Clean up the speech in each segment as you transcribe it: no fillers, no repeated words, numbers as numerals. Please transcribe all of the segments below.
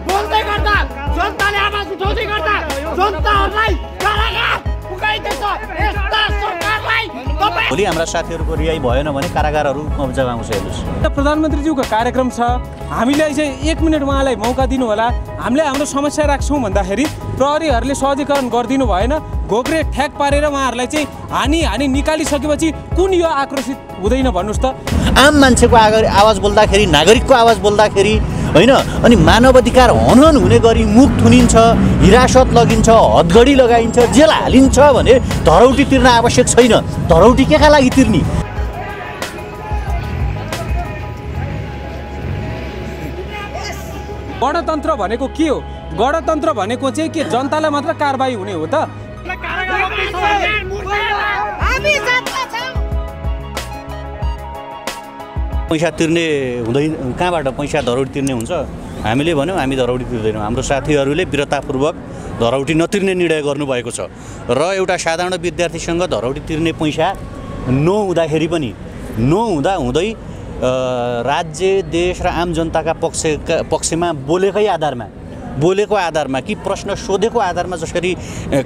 बोल्दै गर्दा जनताले आवाज उठाउँदै गर्दा जनताहरूलाई कारागार पुगाइदिन्छ। यस्ता सरकारलाई तपाईँ भोलि हाम्रा साथीहरूको रिहाई भएन भने कारागारहरू कब्जामा आउँछ। हेर्नुहोस्, प्रधानमन्त्रीज्यूको कार्यक्रम छ, हामीले चाहिँ 1 मिनट उहाँलाई मौका दिनु होला। हामीले हाम्रो समस्या राख्छौँ भन्दाखेरि प्रहरीहरूले सहजीकरण गरिदिनु भएन। घोक्रे ठ्याक पारेर उहाँहरूलाई चाहिँ हानी निकालिसकेपछि कुन यो आक्रोशित हुँदैन भन्नुहोस् त? आम मान्छेको आवाज बोल्दाखेरि, नागरिकको आवाज बोल्दाखेरि होइन, अनि मानवाधिकार हनन हुने गरी मुख थुनिन्छ, हिरासत लगिन्छ, हदगडी लगाइन्छ, जेल हालिन्छ भने धरौटी तिर्न आवश्यक छैन। धरौटी केका लागि तिर्ने? गणतन्त्र भनेको के हो? गणतन्त्र भनेको चाहिँ के जनतालाई मात्र कारबाही हुने हो त? पैसा तिर्ने हुँदैन, कहाँबाट पैसा धरौटी तिर्ने हुन्छ? हामीले भन्यौँ हामी धरौटी तिर्दैनौँ। हाम्रो साथीहरूले वीरतापूर्वक धरौटी नतिर्ने निर्णय गर्नुभएको छ र एउटा साधारण विद्यार्थीसँग धरौटी तिर्ने पैसा नहुँदाखेरि पनि नहुँदै राज्य, देश र आम जनताका पक्षमा बोलेको आधारमा कि प्रश्न सोधेको आधारमा जसरी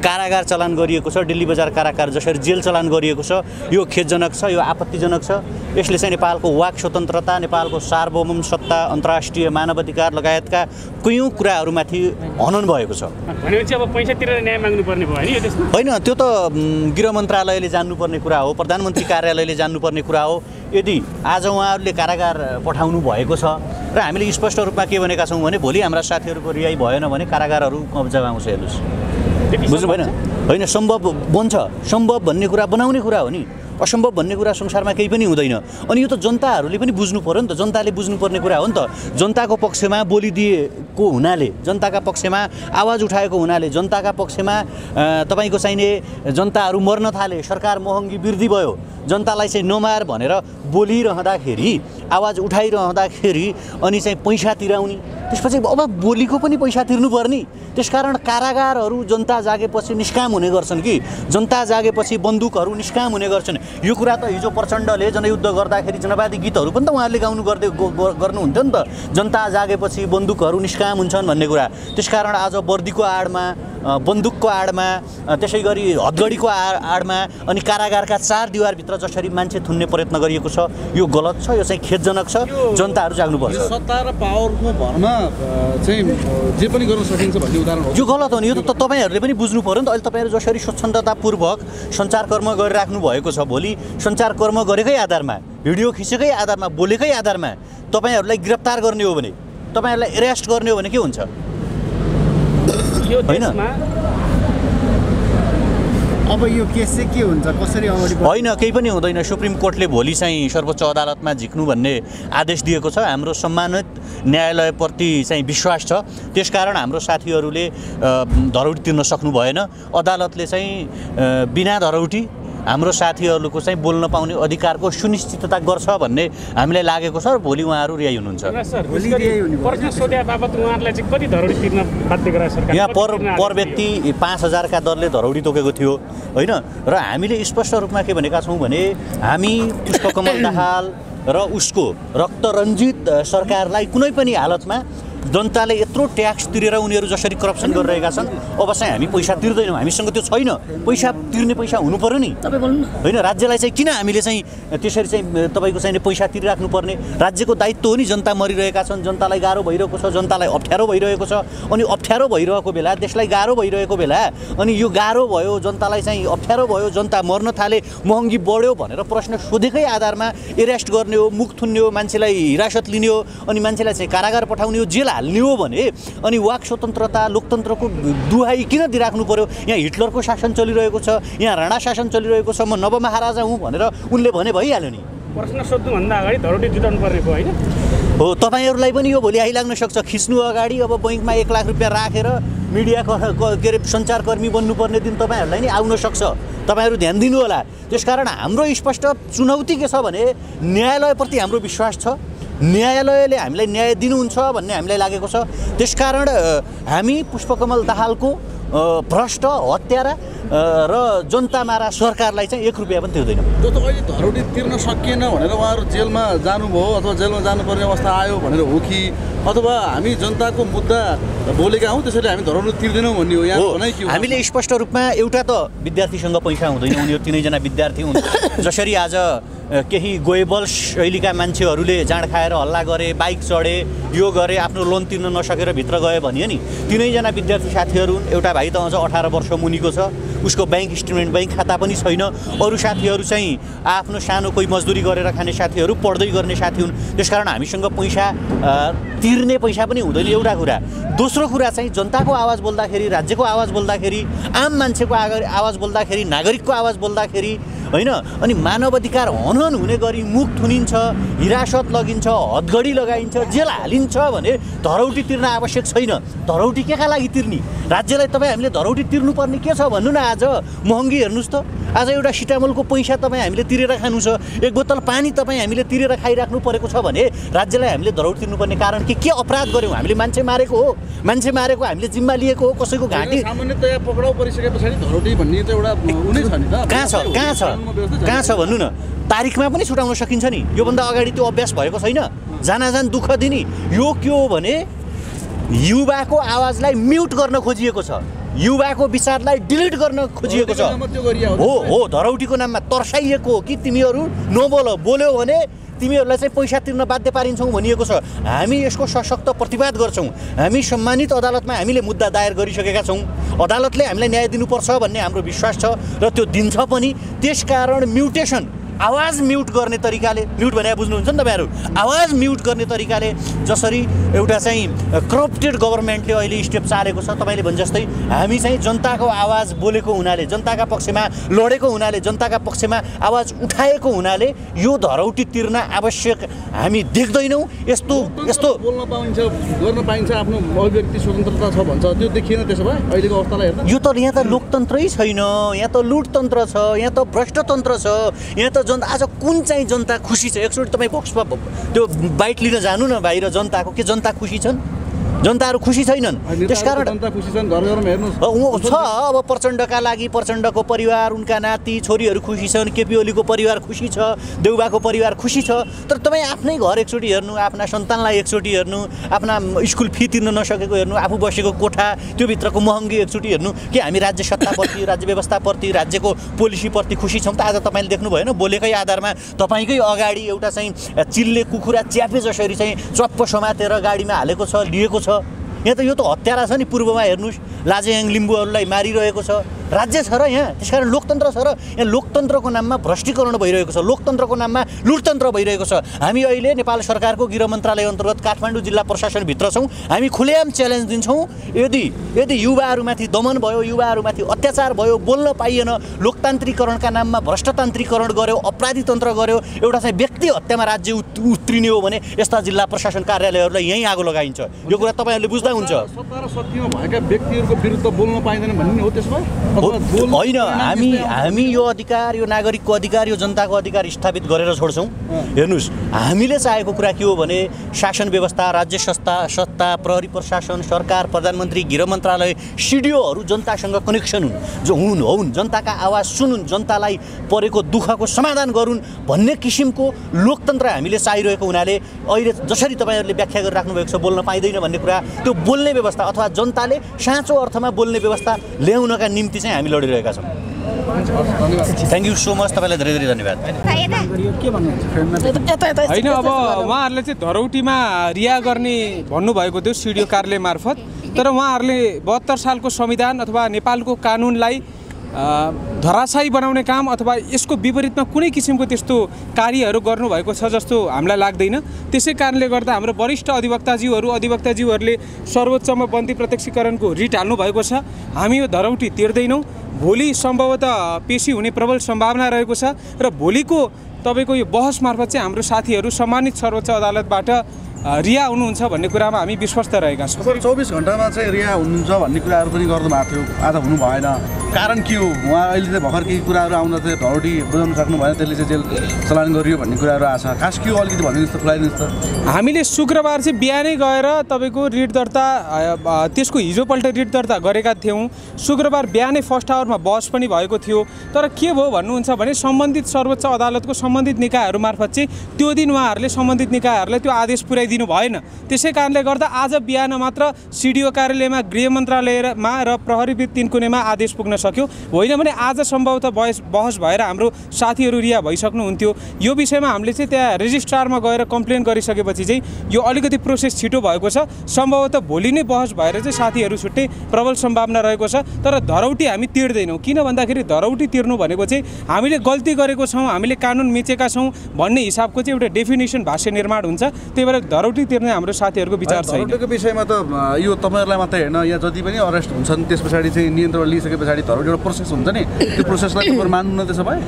कारागार चलान गरिएको छ, दिल्ली बजार कारागार जसरी जेल चलान गरिएको छ, यो खेदजनक छ, यो आपत्तिजनक छ। यसले चाहिँ नेपालको वाक स्वतन्त्रता, नेपालको सार्वभौम सत्ता, अन्तर्राष्ट्रिय मानवाधिकार लगायतका कयौँ कुराहरूमाथि हनन भएको छ। भनेपछि अब पैसा तिरेर न्याय माग्नुपर्ने भयो नि? होइन, त्यो त गृह मन्त्रालयले जान्नुपर्ने कुरा हो, प्रधानमन्त्री कार्यालयले जान्नुपर्ने कुरा हो। यदि आज उहाँहरूले कारागार पठाउनु भएको छ र हामीले स्पष्ट रूपमा के भनेका छौँ भने भोलि हाम्रा साथीहरूको रिहाई भएन भने कारागारहरू कब्जामा आउँछ। हेर्नुहोस्, बुझ्नु भएन? होइन, सम्भव बन्छ। सम्भव भन्ने कुरा बनाउने कुरा हो नि, असम्भव भन्ने कुरा संसारमा केही पनि हुँदैन। अनि यो त जनताहरूले पनि बुझ्नु पर्यो नि त, जनताले बुझ्नुपर्ने कुरा हो नि त। जनताको पक्षमा बोलिदिएको हुनाले, जनताका पक्षमा आवाज उठाएको हुनाले, जनताका पक्षमा तपाईँको चाहिने जनताहरू मर्न थाले, सरकार महँगी वृद्धि भयो, जनतालाई चाहिँ नमार भनेर बोलिरहँदाखेरि, आवाज उठाइरहँदाखेरि अनि चाहिँ पैसा तिराउने, त्यसपछि अब बोलीको पनि पैसा तिर्नुपर्ने। त्यसकारण कारागारहरू जनता जागेपछि निष्काम हुने गर्छन् कि जनता जागेपछि बन्दुकहरू निष्काम हुने गर्छन्। यो कुरा त हिजो प्रचण्डले जनयुद्ध गर्दाखेरि जनवादी गीतहरू पनि त उहाँहरूले गर्नुहुन्थ्यो नि त, जनता जागेपछि बन्दुकहरू निष्काम हुन्छन् भन्ने कुरा। त्यसकारण आज वर्दीको आडमा, बन्दुकको आडमा, त्यसै गरी हदगडीको आडमा अनि कारागारका 4 दिवारभित्र जसरी मान्छे थुन्ने प्रयत्न गरिएको छ, यो गलत छ, यो चाहिँ खेदजनक छ। जनताहरू जाग्नुपर्छ। सत्ता र पावरको भरमा चाहिँ जे पनि गर्न सकिन्छ भन्ने उदाहरण हो। यो गलत हो नि, यो त तपाईँहरूले पनि बुझ्नु पर्यो नि त। अहिले तपाईँहरू जसरी स्वच्छन्दतापूर्वक सञ्चारकर्म गरिराख्नु भएको छ, भोलि सञ्चारकर्म गरेकै आधारमा, भिडियो खिचेकै आधारमा, बोलेकै आधारमा तपाईँहरूलाई गिरफ्तार गर्ने हो भने, तपाईँहरूलाई एरेस्ट गर्ने हो भने के हुन्छ? होइन, अब यो केस चाहिँ के हुन्छ, कसरी अगाडि बढ्छ? होइन, केही पनि हुँदैन। सुप्रिम कोर्टले भोलि चाहिँ सर्वोच्च अदालतमा झिक्नु भन्ने आदेश दिएको छ। हाम्रो सम्मानित न्यायालयप्रति चाहिँ विश्वास छ, त्यसकारण हाम्रो साथीहरूले धरौटी तिर्न सक्नु भएन। अदालतले चाहिँ बिना धरौटी हाम्रो साथीहरूको चाहिँ बोल्न पाउने अधिकारको सुनिश्चितता गर्छ भन्ने हामीलाई लागेको छ र भोलि उहाँहरू रिहाई हुनुहुन्छ। यहाँ पर व्यक्ति 5000 का दरले धरौटी तोकेको थियो होइन, र हामीले स्पष्ट रूपमा के भनेका छौँ भने हामी पुष्पकमल दाहाल र उसको रक्तरञ्जित सरकारलाई कुनै पनि हालतमा जनताले यत्रो ट्याक्स तिरेर उनीहरू जसरी करप्सन गरिरहेका छन्, अब चाहिँ हामी पैसा तिर्दैनौँ, हामीसँग त्यो छैन। पैसा तिर्ने पैसा हुनु पर्यो नि होइन। राज्यलाई चाहिँ किन हामीले चाहिँ त्यसरी चाहिँ तपाईँको चाहिँ पैसा तिरिराख्नुपर्ने? राज्यको दायित्व हो नि। जनता मरिरहेका छन्, जनतालाई गाह्रो भइरहेको छ, जनतालाई अप्ठ्यारो भइरहेको छ। अनि अप्ठ्यारो भइरहेको बेला, देशलाई गाह्रो भइरहेको बेला, अनि यो गाह्रो भयो, जनतालाई चाहिँ अप्ठ्यारो भयो, जनता मर्न थाले, महँगी बढ्यो भनेर प्रश्न सोधेकै आधारमा एरेस्ट गर्ने हो, मुख थुन्ने हो, मान्छेलाई हिरासत लिने हो, अनि मान्छेलाई चाहिँ कारागार पठाउने हो, जेल हाल्ने हो भने अनि वाक स्वतन्त्रता, लोकतन्त्रको दुहाई किन दिइराख्नु पर्यो? यहाँ हिटलरको शासन चलिरहेको छ, यहाँ राणा शासन चलिरहेको छ, म नवमहाराजा हुँ भनेर उनले भने भइहाल्यो नि। प्रश्न सोध्नुभन्दा अगाडि धरौटी जुटाउनु पर्ने भयो होइन? हो, तपाईँहरूलाई पनि यो भोलि आइलाग्न सक्छ। खिच्नु अगाडि अब बैंकमा 1 लाख रुपियाँ राखेर मिडिया के अरे सञ्चारकर्मी बन्नुपर्ने दिन तपाईँहरूलाई नि आउन सक्छ। तपाईँहरू ध्यान दिनु होला। त्यसकारण हाम्रो स्पष्ट चुनौती के छ भने न्यायालयप्रति हाम्रो विश्वास छ, न्यायालयले हामीलाई न्याय दिनुहुन्छ भन्ने हामीलाई लागेको छ। त्यसकारण हामी पुष्पकमल दाहालको भ्रष्ट हत्यारा र जनता मारा सरकारलाई चाहिँ 1 रुपैयाँ पनि तिर्दैनौँ। जो त अहिले धरोटी तिर्न सकिएन भनेर उहाँहरू जेलमा जानुभयो अथवा जेलमा जानुपर्ने अवस्था आयो भनेर हो कि अथवा हामी जनताको मुद्दा बोलेका हौँ त्यसैले हामी धरोटी तिर्दैनौँ भन्ने हो यहाँ भनाइ के हो? हामीले स्पष्ट रूपमा एउटा त विद्यार्थीसँग पैसा हुँदैन, उनीहरू 3 जना विद्यार्थी हुन्। जसरी आज केही गोएबल शैलीका मान्छेहरूले जाँड खाएर हल्ला गरे, बाइक चढे, यो गरे, आफ्नो लोन तिर्न नसकेर भित्र गयो भनियो नि, 3 जना विद्यार्थी साथीहरू हुन्। एउटा भाइ त अझ 18 वर्ष मुनिको छ, उसको ब्याङ्क स्टेटमेन्ट बैंक खाता पनि छैन। अरू साथीहरू चाहिँ आफ्नो सानो कोही मजदुरी गरेर खाने साथीहरू, पढ्दै गर्ने साथी हुन्। त्यसकारण हामीसँग पैसा तिर्ने पैसा पनि हुँदैन, एउटा कुरा। दोस्रो कुरा चाहिँ जनताको आवाज बोल्दाखेरि, राज्यको आवाज बोल्दाखेरि, आम मान्छेको आवाज बोल्दाखेरि, नागरिकको आवाज बोल्दाखेरि होइन, अनि मानव अधिकार हनन हुने गरी मुख थुनिन्छ, हिरासत लगिन्छ, हदगडी लगाइन्छ, जेल हालिन्छ भने धरौटी तिर्न आवश्यक छैन। धरौटी केका लागि तिर्ने? राज्यलाई तपाईँ हामीले धरौटी तिर्नुपर्ने के छ भन्नु न। आज महँगी हेर्नुहोस् त, आज एउटा सिटामोलको पैसा तपाईँ हामीले तिरेर खानु छ, 1 बोतल पानी तपाईँ हामीले तिरेर खाइराख्नु परेको छ भने राज्यलाई हामीले धरौटी तिर्नुपर्ने कारण के अपराध गऱ्यौँ? हामीले मान्छे मारेको हो, मान्छे मारेको हामीले जिम्मा लिएको हो, कसैको घाँटी सामान्यतया पक्राउ परिसके पछाडि धरोटी भन्ने त एउटा उनी छ नि त। कहाँ छ भन्नु न? तारिखमा पनि छुटाउन सकिन्छ नि। योभन्दा अगाडि त्यो अभ्यास भएको छैन। जान दुःख दिने यो के हो भने युवाको आवाजलाई म्युट गर्न खोजिएको छ, युवाको विचारलाई डिलिट गर्न खोजिएको छ। हो धरौटीको नाममा तर्साइएको हो कि तिमीहरू बोल्यो भने तिमीहरूलाई चाहिँ पैसा तिर्न बाध्य पारिन्छौँ भनिएको छ। हामी यसको सशक्त प्रतिवाद गर्छौँ। हामी सम्मानित अदालतमा हामीले मुद्दा दायर गरिसकेका छौँ। अदालतले हामीलाई न्याय दिनुपर्छ भन्ने हाम्रो विश्वास छ र त्यो दिन्छ पनि। त्यसकारण म्युटेसन, आवाज म्युट गर्ने तरिकाले, म्युट भनेर बुझ्नुहुन्छ नि तपाईँहरू, आवाज म्युट गर्ने तरिकाले जसरी एउटा चाहिँ करप्टेड गभर्मेन्टले अहिले स्टेप चालेको छ, तपाईँले भने जस्तै हामी चाहिँ जनताको आवाज बोलेको हुनाले, जनताका पक्षमा लडेको हुनाले, जनताका पक्षमा आवाज उठाएको हुनाले यो धरौटी तिर्न आवश्यक हामी देख्दैनौँ। यस्तो बोल्न पाइन्छ, गर्न पाइन्छ, आफ्नो अभिव्यक्ति स्वतन्त्रता छ भन्छ, त्यो देखिएन। त्यसो भए अहिलेको अवस्थालाई हेर्दा यो त यहाँ त लोकतन्त्रै छैन, यहाँ त लुटतन्त्र छ, यहाँ त भ्रष्टतन्त्र छ। यहाँ त आज कुन चाहिँ जनता खुसी छ? एकचोटि तपाईँ बक्समा त्यो बाइट लिन जानु न बाहिर, जनताको के जनता खुसी छन्? जनताहरू खुसी छैनन्। त्यसकारण जनता खुसी छन्, घर घरमा हेर्नुहोस् छ। अब प्रचण्डका लागि प्रचण्डको परिवार, उनका नाति छोरीहरू खुसी छन्, केपी ओलीको परिवार खुसी छ, देउबाको परिवार खुसी छ। तर तपाईँ आफ्नै घर एकचोटि हेर्नु, आफ्ना सन्तानलाई एकचोटि हेर्नु, आफ्ना स्कुल फी तिर्न नसकेको हेर्नु, आफू बसेको कोठा त्योभित्रको महँगी एकचोटि हेर्नु कि हामी राज्य सत्ताप्रति, राज्य व्यवस्थाप्रति, राज्यको पोलिसीप्रति खुसी छौँ त? आज तपाईँले देख्नु भएन, बोलेकै आधारमा तपाईँकै अगाडि एउटा चाहिँ चिल्ले कुखुरा च्यापे जसरी चाहिँ चप्प समातेर गाडीमा हालेको छ, लिएको छ। यहाँ त यो त हत्यारा छ नि। पूर्वमा हेर्नुहोस् लाजेयाङ लिम्बूहरूलाई मारिरहेको छ, राज्य छ र यहाँ। त्यसकारण लोकतन्त्र छ र यहाँ लोकतन्त्रको नाममा भ्रष्टीकरण भइरहेको छ, लोकतन्त्रको नाममा लुटतन्त्र भइरहेको छ। हामी अहिले नेपाल सरकारको गृह मन्त्रालय अन्तर्गत काठमाडौँ जिल्ला प्रशासनभित्र छौँ। हामी खुलेआम च्यालेन्ज दिन्छौँ, यदि युवाहरूमाथि दमन भयो, युवाहरूमाथि अत्याचार भयो, बोल्न पाइएन, लोकतान्त्रिकरणका नाममा भ्रष्टतान्त्रिकरण गर्यो, अपराधी तन्त्र गर्यो, एउटा चाहिँ व्यक्ति हत्यामा राज्य उत्रिने हो भने यस्ता जिल्ला प्रशासन कार्यालयहरूलाई यहीँ आगो लगाइन्छ। यो कुरा तपाईँहरूले बुझ्दा हुन्छ। सत्ता र शक्तिमा भएका व्यक्तिहरूको विरुद्ध बोल्न पाइँदैन भन्ने हो त्यसमा? होइन, हामी यो अधिकार, यो नागरिकको अधिकार, यो जनताको अधिकार स्थापित गरेर छोड्छौँ। हेर्नुहोस्, हामीले चाहेको कुरा के हो भने शासन व्यवस्था, राज्य सत्ता, प्रहरी प्रशासन, सरकार, प्रधानमन्त्री, गृह मन्त्रालय, सिडिओहरू जनतासँग कनेक्सन हुन्, जनताका आवाज सुनुन्, जनतालाई परेको दुःखको समाधान गरून् भन्ने किसिमको लोकतन्त्र हामीले चाहिरहेको हुनाले अहिले जसरी तपाईँहरूले व्याख्या गरिराख्नु भएको छ बोल्न पाइँदैन भन्ने कुरा, त्यो बोल्ने व्यवस्था अथवा जनताले साँचो अर्थमा बोल्ने व्यवस्था ल्याउनका निम्ति चाहिँ हामी लडिरहेका छौँ। थ्याङ्क यू सो मच, तपाईँलाई धेरै धेरै धन्यवाद। होइन, अब उहाँहरूले चाहिँ धरौटीमा रिहा गर्ने भन्नुभएको थियो सिडिओ कार्यालय मार्फत, तर उहाँहरूले 72 सालको संविधान अथवा नेपालको कानुनलाई धराशायी बनाउने काम अथवा यसको विपरीतमा कुनै किसिमको त्यस्तो कार्यहरू गर्नुभएको छ जस्तो हामीलाई लाग्दैन। त्यसै कारणले गर्दा हाम्रो वरिष्ठ अधिवक्ताज्यूहरूले सर्वोच्चमा बन्दी प्रत्यक्षीकरणको रिट हाल्नुभएको छ। हामी यो धरौटी तिर्दैनौँ। भोलि सम्भवतः पेशी हुने प्रबल सम्भावना रहेको छ र भोलिको तपाईँको यो बहस मार्फत चाहिँ हाम्रो साथीहरू सम्मानित सर्वोच्च अदालतबाट रिहा हुनुहुन्छ भन्ने कुरामा हामी विश्वस्त रहेका छौँ। 24 घण्टामा चाहिँ रिहा हुनुहुन्छ भन्ने कुराहरू पनि गर्नु भएको थियो, आज हुनु भएन, कारण के हो? उहाँ अहिले चाहिँ भर्खर केही कुराहरू आउँदा चाहिँ धरोटी बुझाउनु सक्नु भएन, त्यसले चाहिँ जेल चलान गरियो भन्ने कुराहरू आएको छ। खास के हो अलिकति भनिदिनुहोस् त, खुलाइदिनुहोस् त। हामीले शुक्रबार चाहिँ बिहानै गएर तपाईँको रिट दर्ता त्यसको हिजोपल्ट रिट दर्ता गरेका थियौँ। शुक्रबार बिहानै फर्स्ट आवरमा बहस पनि भएको थियो। तर के भयो भन्नुहुन्छ भने सम्बन्धित सर्वोच्च अदालतको सम्बन्धित निकायहरू मार्फत चाहिँ त्यो दिन उहाँहरूले सम्बन्धित निकायहरूलाई त्यो आदेश पुर्याइदिनु भएन। त्यसै कारणले गर्दा आज बिहान मात्र सिडिओ कार्यालयमा, गृह मन्त्रालयमा र प्रहरी 3 कुनेमा आदेश पुग्न सक्यो। होइन भने आज सम्भवतः बहस भएर हाम्रो साथीहरू रिहा भइसक्नुहुन्थ्यो। यो विषयमा हामीले चाहिँ त्यहाँ रेजिस्ट्रारमा गएर कम्प्लेन गरिसकेपछि चाहिँ यो अलिकति प्रोसेस छिटो भएको छ। सम्भवतः भोलि नै बहस भएर चाहिँ साथीहरू छुट्टै प्रबल सम्भावना रहेको छ। तर धरौटी हामी तिर्दैनौँ, किन भन्दाखेरि धरौटी तिर्नु भनेको चाहिँ हामीले गल्ती गरेको छौँ, हामीले कानुन मिचेका छौँ भन्ने हिसाबको चाहिँ एउटा डेफिनेसन भाष्य निर्माण हुन्छ। त्यही भएर धरौटी तिर्ने हाम्रो साथीहरूको विचार छैन। धरौटीको विषयमा त यो तपाईँहरूलाई मात्रै होइन, यहाँ जति पनि अरेस्ट हुन्छन् त्यस पछाडि चाहिँ नियन्त्रण लिइसके पछाडि धरौटी एउटा प्रोसेस हुन्छ नि, त्यो प्रोसेसलाई तपाईहरु मान्नु न त्यसो भए?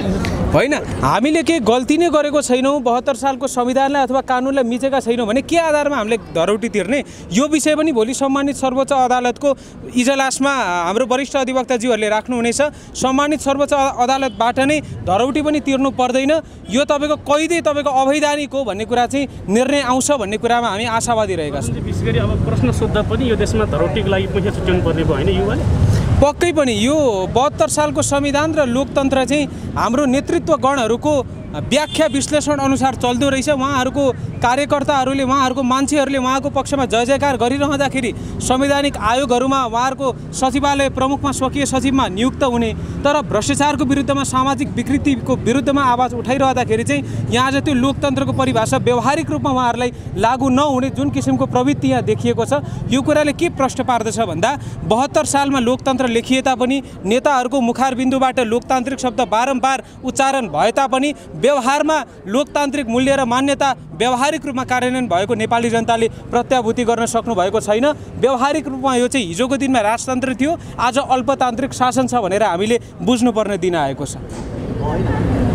होइन, हामीले केही गल्ती नै गरेको छैनौँ, 72 सालको संविधानलाई अथवा कानुनलाई मिचेका छैनौँ भने के आधारमा हामीले धरौटी तिर्ने? यो विषय पनि भोलि सम्मानित सर्वोच्च अदालतको इजलासमा हाम्रो वरिष्ठ अधिवक्ताज्यूहरूले राख्नुहुनेछ। सम्मानित सर्वोच्च अदालतबाट नै धरौटी पनि तिर्नु पर्दैन, यो तपाईँको कैदै तपाईँको अवैधानिक हो भन्ने कुरा चाहिँ निर्णय आउँछ भन्ने कुरामा हामी आशावादी रहेका छौँ। विशेष गरी अब प्रश्न सोध्दा पनि यो देशमा धरौटीको लागि पैसा छुट्याउनु पर्ने भयो होइन युवाले? पक्कै पनि यो 72 सालको संविधान र लोकतन्त्र चाहिँ हाम्रो नेतृत्वगणहरूको व्याख्या विश्लेषण अनुसार चल्दो रहेछ। उहाँहरूको कार्यकर्ताहरूले, उहाँहरूको मान्छेहरूले उहाँको पक्षमा जय जयकार गरिरहँदाखेरि संवैधानिक आयोगहरूमा उहाँहरूको सचिवालय प्रमुखमा स्वकीय सचिवमा नियुक्त हुने, तर भ्रष्टाचारको विरुद्धमा, सामाजिक विकृतिको विरुद्धमा आवाज उठाइरहँदाखेरि चाहिँ यहाँ आज त्यो लोकतन्त्रको परिभाषा व्यावहारिक रूपमा उहाँहरूलाई लागू नहुने जुन किसिमको प्रवृत्ति यहाँ देखिएको छ, यो कुराले के प्रश्न पार्दछ भन्दा 72 सालमा लोकतन्त्र लेखिए तापनि, नेताहरूको मुखारबिन्दुबाट लोकतान्त्रिक शब्द बारम्बार उच्चारण भए तापनि व्यवहारमा लोकतान्त्रिक मूल्य र मान्यता व्यावहारिक रूपमा कार्यान्वयन भएको नेपाली जनताले प्रत्याभूति गर्न सक्नु भएको छैन। व्यावहारिक रूपमा यो चाहिँ हिजोको दिनमा राजतन्त्र थियो, आज अल्पतान्त्रिक शासन छ भनेर हामीले बुझ्नुपर्ने दिन आएको छ।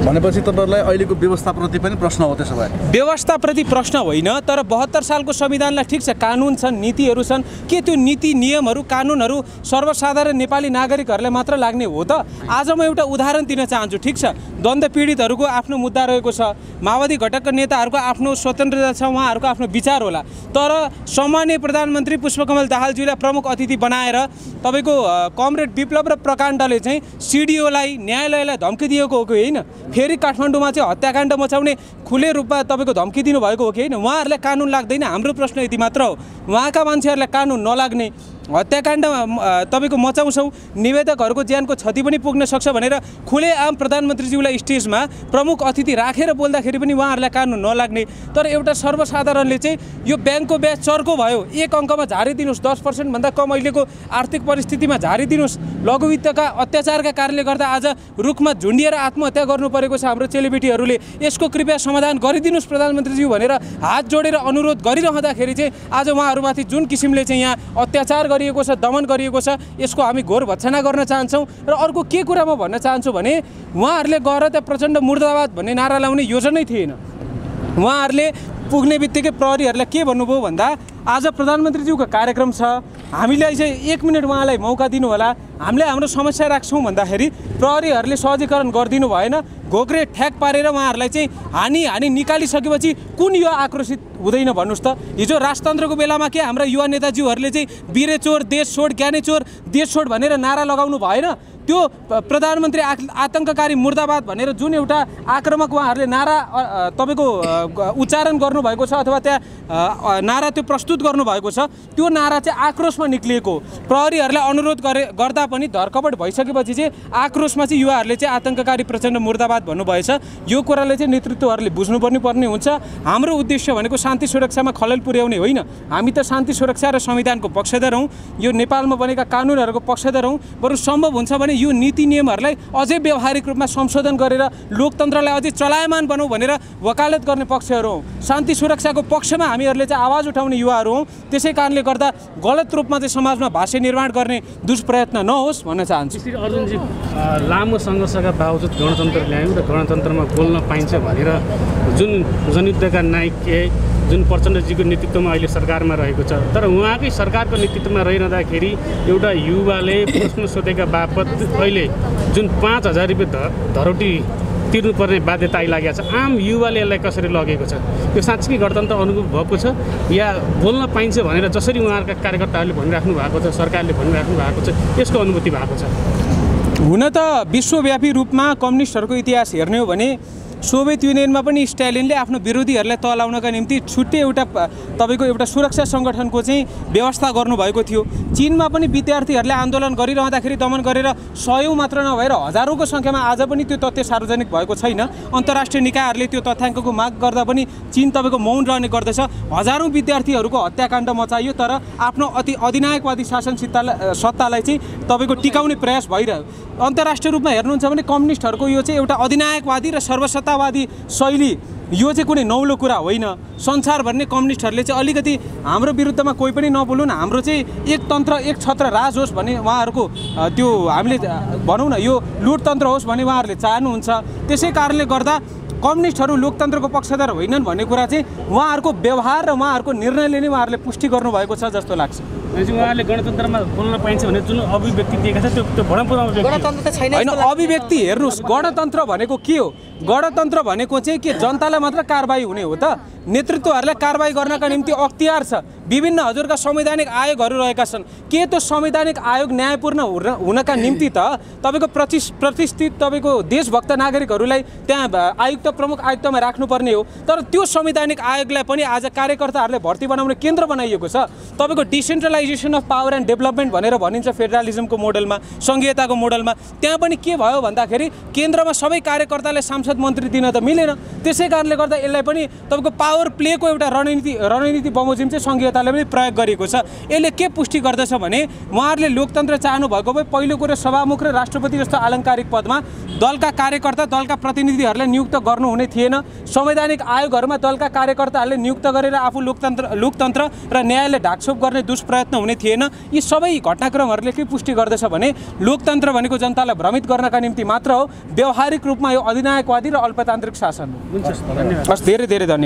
भनेपछि तपाईँहरूलाई अहिलेको व्यवस्थाप्रति पनि प्रश्न हो? त्यसो भए व्यवस्थाप्रति प्रश्न होइन, तर 72 सालको संविधानलाई ठिक छ, कानुन छन्, नीतिहरू छन्, के त्यो नीति नियमहरू कानुनहरू सर्वसाधारण नेपाली नागरिकहरूलाई मात्र लाग्ने हो त? आज म एउटा उदाहरण दिन चाहन्छु। ठिक छ, द्वन्द्व पीडितहरूको आफ्नो मुद्दा रहेको छ, माओवादी घटकका नेताहरूको आफ्नो स्वतन्त्रता छ, उहाँहरूको आफ्नो विचार होला, तर सम्माननीय प्रधानमन्त्री पुष्पकमल दाहालज्यूलाई प्रमुख अतिथि बनाएर तपाईँको कमरेड विप्लव र प्रकाण्डले चाहिँ सिडिओलाई, न्यायालयलाई धम्की दिएको हो कि होइन? फेरि काठमाडौँमा चाहिँ हत्याकाण्ड मचाउने खुले रूपमा तपाईँको धम्की दिनुभएको हो कि होइन? उहाँहरूलाई कानुन लाग्दैन? हाम्रो प्रश्न यति मात्र हो, उहाँका मान्छेहरूलाई कानुन नलाग्ने, हत्याकाण्डमा तपाईँको मचाउँछौँ, निवेदकहरूको ज्यानको क्षति पनि पुग्न सक्छ भनेर खुलेआम प्रधानमन्त्रीज्यूलाई स्टेजमा प्रमुख अतिथि राखेर बोल्दाखेरि पनि उहाँहरूलाई कानुन नलाग्ने। तर एउटा सर्वसाधारणले चाहिँ यो ब्याङ्कको ब्याज चर्को भयो, 1 अङ्कमा झारिदिनुहोस्, 10% भन्दा कम अहिलेको आर्थिक परिस्थितिमा झारिदिनुहोस्, लघुवित्तका अत्याचारका कारणले गर्दा आज रुखमा झुन्डिएर आत्महत्या गर्नु परेको छ हाम्रो चेलीबेटीहरूले, यसको कृपया समाधान गरिदिनुहोस् प्रधानमन्त्रीज्यू भनेर हात जोडेर अनुरोध गरिरहँदाखेरि चाहिँ आज उहाँहरूमाथि जुन किसिमले चाहिँ यहाँ अत्याचार गरिएको छ, दमन गरिएको छ, यसको हामी घोर भत्सना गर्न चाहन्छौँ। र अर्को के कुरा म भन्न चाहन्छु भने उहाँहरूले गएर त्यहाँ प्रचण्ड मुर्दाबाद भन्ने नारा लाउने योजनै थिएन। उहाँहरूले पुग्ने बित्तिकै प्रहरीहरूलाई के भन्नुभयो भन्दा आज प्रधानमन्त्रीज्यूको कार्यक्रम छ, हामीलाई चाहिँ 1 मिनट उहाँलाई मौका दिनु होला, हामीले हाम्रो समस्या राख्छौँ भन्दाखेरि प्रहरीहरूले सहजीकरण गरिदिनु भएन। घोक्रे ठ्याक पारेर उहाँहरूलाई चाहिँ हानी निकालिसकेपछि कुन युवा आक्रोशित हुँदैन भन्नुहोस् त? हिजो राजतन्त्रको बेलामा के हाम्रा युवा नेताजीहरूले चाहिँ वीरे चोर, देश छोड, ज्ञाने चोर, देश छोड भनेर नारा लगाउनु भएन? त्यो प्रधानमन्त्री आतङ्ककारी मुर्दाबाद भनेर जुन एउटा आक्रामक उहाँहरूले नारा तपाईँको उच्चारण गर्नुभएको छ अथवा त्यहाँ नारा त्यो प्रस्तुत गर्नुभएको छ, त्यो नारा चाहिँ आक्रोशमा निक्लिएको। प्रहरीहरूलाई अनुरोध गर्दा पनि धरकपट भइसकेपछि चाहिँ आक्रोशमा चाहिँ युवाहरूले चाहिँ आतङ्ककारी प्रचण्ड मुर्दाबाद भन्नुभएछ। यो कुराले चाहिँ नेतृत्वहरूले बुझ्नुपर्ने हुन्छ। हाम्रो उद्देश्य भनेको शान्ति सुरक्षामा खलल पुर्याउने होइन, हामी त शान्ति सुरक्षा र संविधानको पक्षधर हौँ, यो नेपालमा बनेका कानुनहरूको पक्षधर हौँ। बरु सम्भव हुन्छ भने यो नीति नियमहरूलाई अझै व्यावहारिक रूपमा संशोधन गरेर लोकतन्त्रलाई अझै चलायमान बनाऊ भनेर वकालत गर्ने पक्षहरू हौँ। शान्ति सुरक्षाको पक्षमा हामीहरूले चाहिँ आवाज उठाउने युवाहरू नेताहरू हौँ। त्यसै कारणले गर्दा गलत रूपमा चाहिँ समाजमा भाष्य निर्माण गर्ने दुष्प्रयत्न नहोस् भन्न चाहन्छु। श्री अर्जुनजी, लामो सङ्घर्षका बावजुद गणतन्त्र ल्यायौँ र गणतन्त्रमा बोल्न पाइन्छ भनेर जुन जनयुद्धका नायक जुन प्रचण्डजीको नेतृत्वमा अहिले सरकारमा रहेको छ, तर उहाँकै सरकारको नेतृत्वमा रहिरहँदाखेरि एउटा युवाले प्रश्न सोधेका बापत अहिले जुन 5,000 रुपियाँ धरोटी तिर्नुपर्ने बाध्यता आइलागेको छ, आम युवाले यसलाई कसरी लगेको छ? यो साँच्चै गणतन्त्र अनुभव भएको छ या बोल्न पाइन्छ भनेर जसरी उहाँहरूका कार्यकर्ताहरूले भनिराख्नु भएको छ, सरकारले भनिराख्नु भएको छ, यसको अनुभूति भएको छ? हुन त विश्वव्यापी रूपमा कम्युनिस्टहरूको इतिहास हेर्ने हो भने सोभियत युनियनमा पनि स्टालिनले आफ्नो विरोधीहरूलाई तलाउनका निम्ति छुट्टै एउटा तपाईँको एउटा सुरक्षा सङ्गठनको चाहिँ व्यवस्था गर्नुभएको थियो। चीनमा पनि विद्यार्थीहरूले आन्दोलन गरिरहँदाखेरि दमन गरेर 100 मात्र नभएर हजारौँको सङ्ख्यामा आज पनि त्यो तथ्य सार्वजनिक भएको छैन। अन्तर्राष्ट्रिय निकायहरूले त्यो तथ्याङ्कको माग गर्दा पनि चीन तपाईँको मौन रहने गर्दछ। हजारौँ विद्यार्थीहरूको हत्याकाण्ड मचाइयो, तर आफ्नो अति अधिनायकवादी शासन सत्तालाई चाहिँ तपाईँको टिकाउने प्रयास भइरह्यो। अन्तर्राष्ट्रिय रूपमा हेर्नुहुन्छ भने कम्युनिस्टहरूको यो चाहिँ एउटा अधिनायकवादी र सर्वसत्तावादी शैली, यो चाहिँ कुनै नौलो कुरा होइन। संसारभर नै कम्युनिस्टहरूले चाहिँ अलिकति हाम्रो विरुद्धमा कोही पनि नबोलुन्, हाम्रो चाहिँ एक तन्त्र एक छत्र राज होस् भन्ने उहाँहरूको त्यो हामीले भनौँ न यो लुटतन्त्र होस् भन्ने उहाँहरूले चाहनुहुन्छ। त्यसै कारणले गर्दा कम्युनिस्टहरू लोकतन्त्रको पक्षधर होइनन् भन्ने कुरा चाहिँ उहाँहरूको व्यवहार र उहाँहरूको निर्णयले नै उहाँहरूले पुष्टि गर्नुभएको छ जस्तो लाग्छ। उहाँले गणतन्त्रमा बोल्न पाइन्छ भने जुन अभिव्यक्ति दिएका छ त्यो भडम्पुर अभिव्यक्ति होइन। अभिव्यक्ति हेर्नुहोस्, गणतन्त्र भनेको के हो? गणतन्त्र भनेको चाहिँ के जनतालाई मात्र कारबाही हुने हो त? नेतृत्वहरूलाई कारबाही गर्नका निम्ति अख्तियार छ। विभिन्न हजुरका संवैधानिक आयोगहरू रहेका छन्। के त्यो संवैधानिक आयोग न्यायपूर्ण हुनका निम्ति त तपाईँको प्रतिष्ठित तपाईँको देशभक्त नागरिकहरूलाई त्यहाँ आयुक्त प्रमुख आयुक्तमा राख्नुपर्ने हो। तर त्यो संवैधानिक आयोगलाई पनि आज कार्यकर्ताहरूले भर्ती बनाउने केन्द्र बनाइएको छ। तपाईँको decentralisation of power and development भनेर भनिन्छ फेडरलिजमको मोडलमा, सङ्घीयताको मोडलमा। त्यहाँ पनि के भयो भन्दाखेरि केन्द्रमा सबै कार्यकर्तालाई सांसद मन्त्री दिन त मिलेन। त्यसै कारणले गर्दा यसलाई पनि तपाईँको पावर प्लेको एउटा रणनीति बमोजिम चाहिँ सङ्घीयताले पनि प्रयोग गरिएको छ। यसले के पुष्टि गर्दछ भने उहाँहरूले लोकतन्त्र चाहनु भएको भए पहिलो कुरो सभामुख र राष्ट्रपति जस्तो आलङ्कारिक पदमा दलका कार्यकर्ता दलका प्रतिनिधिहरूलाई नियुक्त गर्नुहुने थिएन। संवैधानिक आयोगहरूमा दलका कार्यकर्ताहरूले नियुक्त गरेर आफू लोकतन्त्र र न्यायलाई ढाकछोप गर्ने दुष्प्रयत्न हुने थिएन। यी सबै घटनाक्रमहरूले के पुष्टि गर्दछ भने लोकतन्त्र भनेको जनतालाई भ्रमित गर्नका निम्ति मात्र हो। व्यावहारिक रूपमा यो अधिनायकवादी र अल्पतान्त्रिक शासन हो। हुन्छ, धन्यवाद। हस्, धेरै धेरै धन्यवाद।